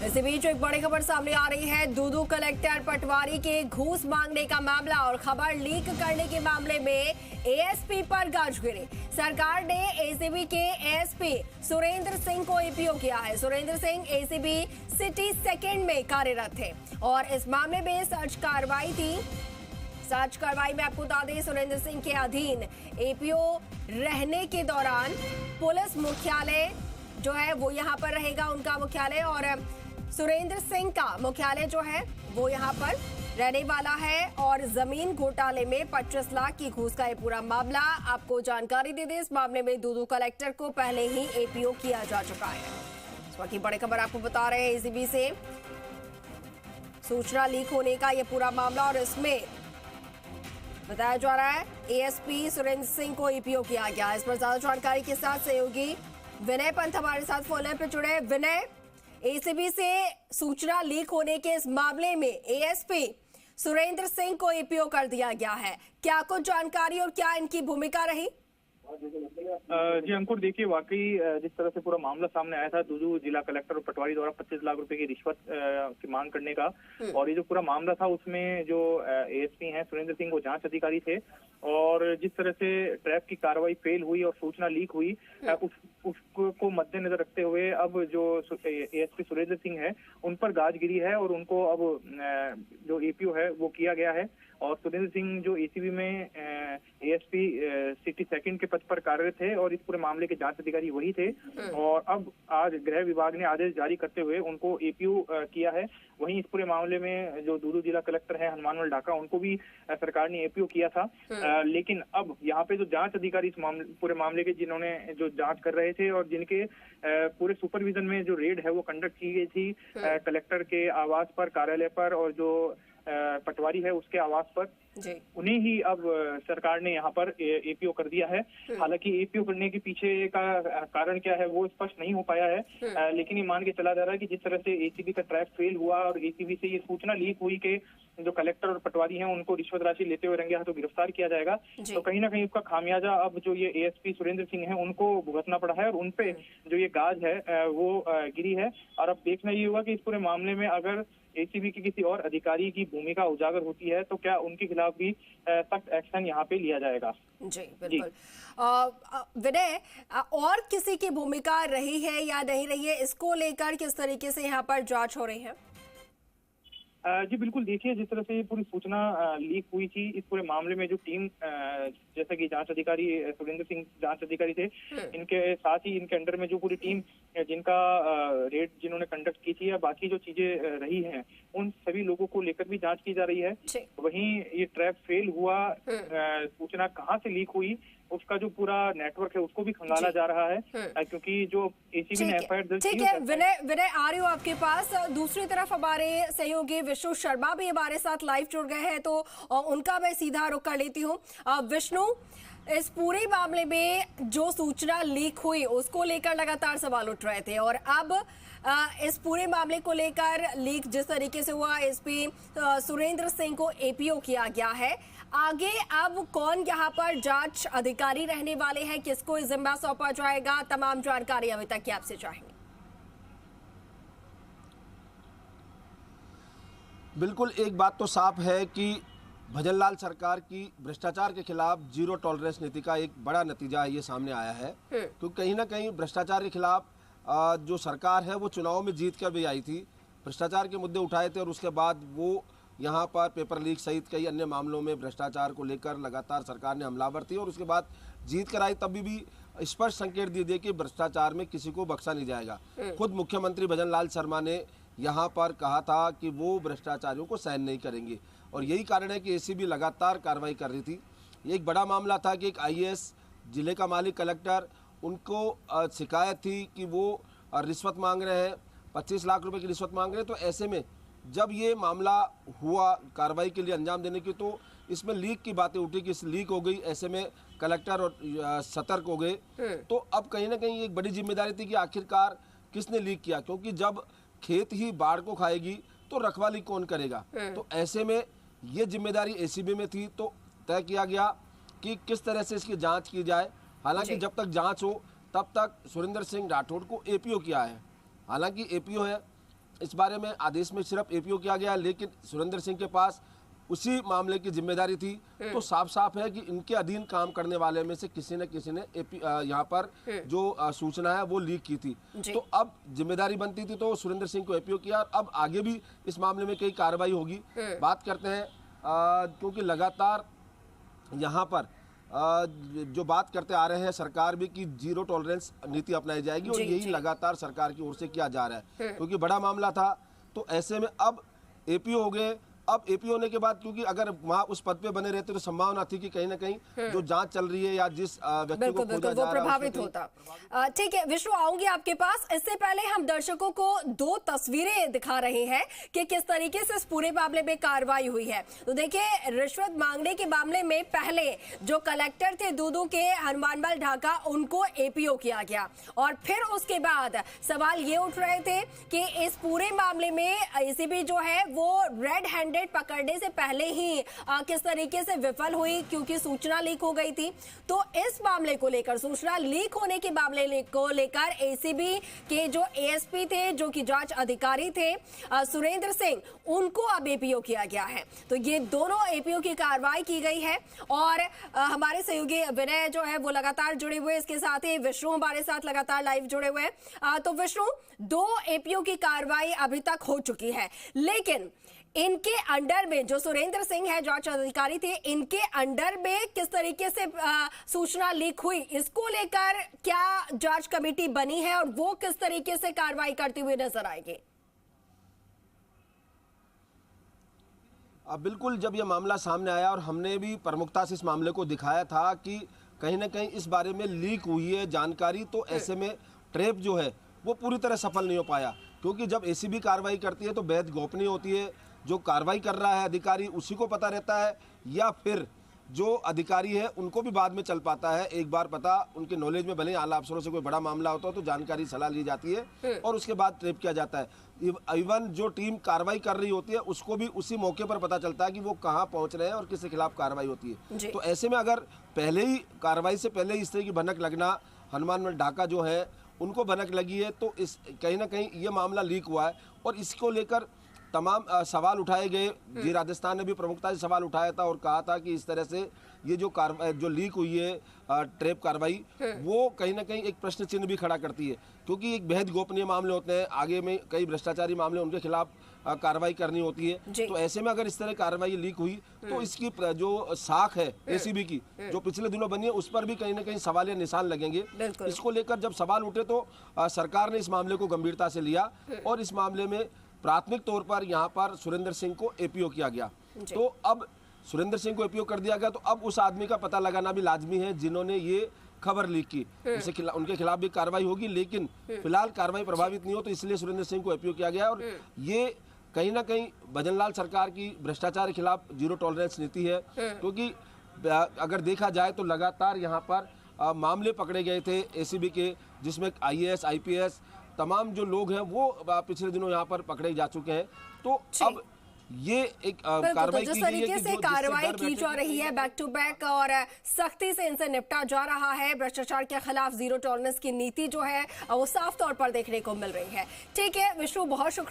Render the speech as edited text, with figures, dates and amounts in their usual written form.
इसी बीच एक बड़ी खबर सामने आ रही है। दूदू कलेक्टर पटवारी के घूस मांगने का मामला और खबर लीक करने के मामले में एएसपी पर गाज गिरी। सरकार ने एसीबी के एएसपी सुरेंद्र सिंह को ईपीओ किया है। Surendra Singh ACB city second में कार्यरत थे और इस मामले में सर्च कार्रवाई थी। सर्च कार्रवाई में आपको बता दें, सुरेंद्र सिंह के अधीन एपीओ रहने के दौरान पुलिस मुख्यालय जो है वो यहाँ पर रहेगा, उनका मुख्यालय, और सुरेंद्र सिंह का मुख्यालय जो है वो यहाँ पर रहने वाला है। और जमीन घोटाले में 25 लाख की घूस का ये पूरा मामला। आपको जानकारी दे दें, इस मामले में दूदू कलेक्टर को पहले ही एपीओ किया जा चुका है। इस वक्त की बड़ी खबर आपको बता रहे हैं, एसीबी से सूचना लीक होने का ये पूरा मामला और इसमें बताया जा रहा है एएसपी सुरेंद्र सिंह को ईपीओ किया गया। इस पर ज्यादा जानकारी के साथ सहयोगी विनय पंत हमारे साथ फोन लाइन पर जुड़े हैं। विनय, एसीबी से सूचना लीक होने के इस मामले में एएसपी सुरेंद्र सिंह को ईपीओ कर दिया गया है, क्या कुछ जानकारी और क्या इनकी भूमिका रही? जी अंकुर, देखिए वाकई जिस तरह से पूरा मामला सामने आया था दूदू जिला कलेक्टर और पटवारी द्वारा 25 लाख रुपए की रिश्वत की मांग करने का, और ये जो पूरा मामला था उसमें जो एएसपी हैं सुरेंद्र सिंह वो जांच अधिकारी थे, और जिस तरह से ट्रैप की कार्रवाई फेल हुई और सूचना लीक हुई उसको मद्देनजर रखते हुए अब जो एएसपी सुरेंद्र सिंह है उन पर गाज गिरी है और उनको अब जो एपीओ है वो किया गया है। और सुरेंद्र सिंह जो एसीबी में एएसपी सिटी सेकंड के पद पर कार्यरत थे और इस पूरे मामले के जांच अधिकारी वही थे, और अब आज गृह विभाग ने आदेश जारी करते हुए उनको एपीओ किया है। वहीं इस पूरे मामले में जो दूदू जिला कलेक्टर है हनुमानलाल ढाका, उनको भी सरकार ने एपीओ किया था। लेकिन अब यहाँ पे जो जांच अधिकारी इस पूरे मामले के जिन्होंने जो जांच कर रहे थे और जिनके पूरे सुपरविजन में जो रेड है वो कंडक्ट की गई थी कलेक्टर के आवास पर, कार्यालय पर, और जो पटवारी है उसके आवास पर, उन्हें ही अब सरकार ने यहाँ पर एपीओ कर दिया है। हालांकि एपीओ करने के पीछे का कारण क्या है वो स्पष्ट नहीं हो पाया है, लेकिन ये मान के चला जा रहा है कि जिस तरह से एसीबी का ट्रैप फेल हुआ और एसीबी से ये सूचना लीक हुई कि जो कलेक्टर और पटवारी हैं उनको रिश्वत राशि लेते हुए रंगे हाथों गिरफ्तार किया जाएगा, तो कहीं ना कहीं उसका खामियाजा अब जो ये एएसपी सुरेंद्र सिंह है उनको भुगतना पड़ा है और उनपे जो ये गाज है वो गिरी है। और अब देखना ये होगा कि इस पूरे मामले में अगर एसीबी की किसी और अधिकारी की भूमिका उजागर होती है तो क्या उनके खिलाफ भी सख्त एक्शन यहाँ पे लिया जाएगा। जी बिल्कुल। विनय, और किसी की भूमिका रही है या नहीं रही है, इसको लेकर किस तरीके से यहाँ पर जांच हो रही है? जी बिल्कुल, देखिए जिस तरह से ये पूरी सूचना लीक हुई थी, इस पूरे मामले में जो टीम जैसा कि जांच अधिकारी सुरेंद्र सिंह जांच अधिकारी थे, इनके साथ ही इनके अंडर में जो पूरी टीम जिनका रेड जिन्होंने कंडक्ट की थी या बाकी जो चीजें रही हैं उन सभी लोगों को लेकर भी जांच की जा रही है। वहीं ये ट्रैप फेल हुआ, सूचना कहाँ से लीक हुई उसका जो पूरा नेटवर्क है उसको भी खंगाला जा रहा है, क्योंकि जो एसीबी ने एफआईआर दर्ज की। ठीक है विनय, आ रही हूँ आपके पास। दूसरी तरफ हमारे सहयोगी विष्णु शर्मा भी हमारे साथ लाइव जुड़ गए हैं, तो उनका मैं सीधा रुख कर लेती हूँ। विष्णु, इस पूरे मामले में जो सूचना लीक हुई उसको लेकर लगातार सवाल उठ रहे थे और अब इस पूरे मामले को लेकर लीक जिस तरीके से हुआ, एसपी सुरेंद्र सिंह को एपीओ किया गया है। आगे अब कौन यहाँ पर जांच अधिकारी रहने वाले हैं, किसको जिम्मा सौंपा जाएगा, तमाम जानकारी अभी तक की आपसे चाहेंगे। बिल्कुल, एक बात तो साफ है कि भजनलाल सरकार की भ्रष्टाचार के खिलाफ जीरो टॉलरेंस नीति का एक बड़ा नतीजा ये सामने आया है। क्योंकि कहीं ना कहीं भ्रष्टाचार के खिलाफ जो सरकार है वो चुनाव में जीत कर भी आई थी, भ्रष्टाचार के मुद्दे उठाए थे और उसके बाद वो यहाँ पर पेपर लीक सहित कई अन्य मामलों में भ्रष्टाचार को लेकर लगातार सरकार ने हमलावर थी और उसके बाद जीत कर आई, तभी भी स्पष्ट संकेत दे दिए कि भ्रष्टाचार में किसी को बख्शा नहीं जाएगा। खुद मुख्यमंत्री भजनलाल शर्मा ने यहाँ पर कहा था कि वो भ्रष्टाचारियों को सहन नहीं करेंगे और यही कारण है कि एसीबी लगातार कार्रवाई कर रही थी। ये एक बड़ा मामला था कि एक आईएएस जिले का मालिक कलेक्टर, उनको शिकायत थी कि वो रिश्वत मांग रहे हैं, 25 लाख रुपए की रिश्वत मांग रहे हैं। तो ऐसे में जब ये मामला हुआ कार्रवाई के लिए अंजाम देने की, तो इसमें लीक की बातें उठी कि इस लीक हो गई, ऐसे में कलेक्टर और सतर्क हो गए। तो अब कहीं ना कहीं एक बड़ी जिम्मेदारी थी कि आखिरकार किसने लीक किया, क्योंकि जब खेत ही बाढ़ को खाएगी तो रखवाली कौन करेगा। तो ऐसे में ये जिम्मेदारी एसीबी में थी, तो तय किया गया कि किस तरह से इसकी जांच की जाए। हालांकि जब तक जांच हो तब तक सुरेंद्र सिंह राठौड़ को एपीओ किया है। हालांकि एपीओ है, इस बारे में आदेश में सिर्फ एपीओ किया गया, लेकिन सुरेंद्र सिंह के पास उसी मामले की जिम्मेदारी थी। तो साफ साफ है कि इनके अधीन काम करने वाले में से किसी न किसी ने यहाँ पर जो सूचना है वो लीक की थी। तो अब जिम्मेदारी बनती थी तो सुरेंद्र सिंह को एपीओ किया। अब आगे भी इस मामले में कई कार्रवाई होगी। बात करते हैं क्योंकि लगातार यहाँ पर जो बात करते आ रहे हैं सरकार भी कि जीरो टॉलरेंस नीति अपनाई जाएगी, और यही लगातार सरकार की ओर से किया जा रहा है क्योंकि बड़ा मामला था। तो ऐसे में अब एपीओ हो गए। अब एपीओ होने के बाद क्योंकि अगर वहां उस पद पे बने रहते तो संभावना थी कि कहीं ना कहीं जो जांच चल रही है या जिस व्यक्ति को खोजा जा रहा है वो प्रभावित होता। ठीक है विष्णु, आऊंगी आपके पास। इससे पहले हम दर्शकों को 2 तस्वीरें दिखा रहे हैं कि किस तरीके से इस पूरे मामले में कार्रवाई हुई है। तो देखिए, रिश्वत मांगने के मामले में पहले जो कलेक्टर थे दूदू के हनुमानलाल ढाका, उनको एपीओ किया गया, और फिर उसके बाद सवाल ये उठ रहे थे कि इस पूरे मामले में एसीबी जो है वो रेड हैंडेड पकड़ने से पहले ही किस तरीके से विफल हुई, क्योंकि सूचना लीक हो गई थी। तो इस मामले को लेकर, सूचना लीक होने के मामले को लेकर एसीबी के जो एएसपी थे, जो कि जांच अधिकारी थे सुरेंद्र सिंह, उनको अब एपीओ किया गया है। तो ये दोनों एपीओ की कार्रवाई की गई है, और हमारे सहयोगी विनय जो है वो लगातार जुड़े हुए, इसके साथ ही विष्णु हमारे साथ लगातार लाइव जुड़े हुए हैं। तो विष्णु, 2 एपीओ की कार्रवाई अभी तक हो चुकी है, लेकिन इनके अंडर में जो सुरेंद्र सिंह है, जांच अधिकारी थे, इनके अंडर में किस तरीके से सूचना लीक हुई, इसको लेकर क्या जांच कमेटी बनी है और वो किस तरीके से कार्रवाई करती हुई नजर आएगी? बिल्कुल, जब यह मामला सामने आया और हमने भी प्रमुखता से इस मामले को दिखाया था कि कहीं ना कहीं इस बारे में लीक हुई है जानकारी, तो ऐसे में ट्रैप जो है वो पूरी तरह सफल नहीं हो पाया। क्योंकि जब एसीबी कार्रवाई करती है तो बेहद गोपनीय होती है। जो कार्रवाई कर रहा है अधिकारी उसी को पता रहता है, या फिर जो अधिकारी है उनको भी बाद में चल पाता है। एक बार पता उनके नॉलेज में, भले आला अफसरों से कोई बड़ा मामला होता है तो जानकारी सलाह ली जाती है और उसके बाद ट्रैप किया जाता है। इवन जो टीम कार्रवाई कर रही होती है उसको भी उसी मौके पर पता चलता है कि वो कहाँ पहुँच रहे हैं और किसके खिलाफ कार्रवाई होती है। तो ऐसे में अगर पहले ही कार्रवाई से पहले इस तरह की भनक लगना, हनुमानलाल ढाका जो है उनको भनक लगी है, तो इस कहीं ना कहीं ये मामला लीक हुआ है। और इसको लेकर तमाम सवाल उठाए गए। जी राजस्थान ने भी प्रमुखता से सवाल उठाया था और कहा था कि इस तरह से ये जो लीक हुई है ट्रैप कार्रवाई, वो कहीं ना कहीं एक प्रश्न चिन्ह भी खड़ा करती है, क्योंकि एक बेहद गोपनीय मामले होते हैं। आगे में कई भ्रष्टाचारी मामले, उनके खिलाफ कार्रवाई करनी होती है। तो ऐसे में अगर इस तरह कार्रवाई लीक हुई तो इसकी जो साख है एसीबी की, जो पिछले दिनों बनी है, उस पर भी कहीं ना कहीं सवालिया निशान लगेंगे। इसको लेकर जब सवाल उठे तो सरकार ने इस मामले को गंभीरता से लिया और इस मामले में प्राथमिक तौर पर यहाँ पर सुरेंद्र सिंह को एपीओ किया गया। तो अब सुरेंद्र सिंह को एपीओ कर दिया गया, तो अब उस आदमी का पता लगाना भी लाजमी है जिन्होंने ये खबर लीक की। उनके खिलाफ भी कार्रवाई होगी, लेकिन फिलहाल कार्रवाई प्रभावित नहीं हो, तो इसलिए सुरेंद्र सिंह को एपीओ किया गया। और ये कहीं ना कहीं भजनलाल सरकार की भ्रष्टाचार के खिलाफ जीरो टॉलरेंस नीति है। क्योंकि अगर देखा जाए तो लगातार यहाँ पर मामले पकड़े गए थे एसीबी के, जिसमें आईएएस, आईपीएस तमाम जो लोग हैं वो पिछले दिनों यहाँ पर पकड़े जा चुके हैं। तो अब ये एक कार्रवाई जिस तरीके से कार्रवाई की जा रही है बैक टू बैक और सख्ती से इनसे निपटा जा रहा है, भ्रष्टाचार के खिलाफ जीरो टॉलरेंस की नीति जो है वो साफ तौर पर देखने को मिल रही है। ठीक है विष्णु, बहुत शुक्रिया।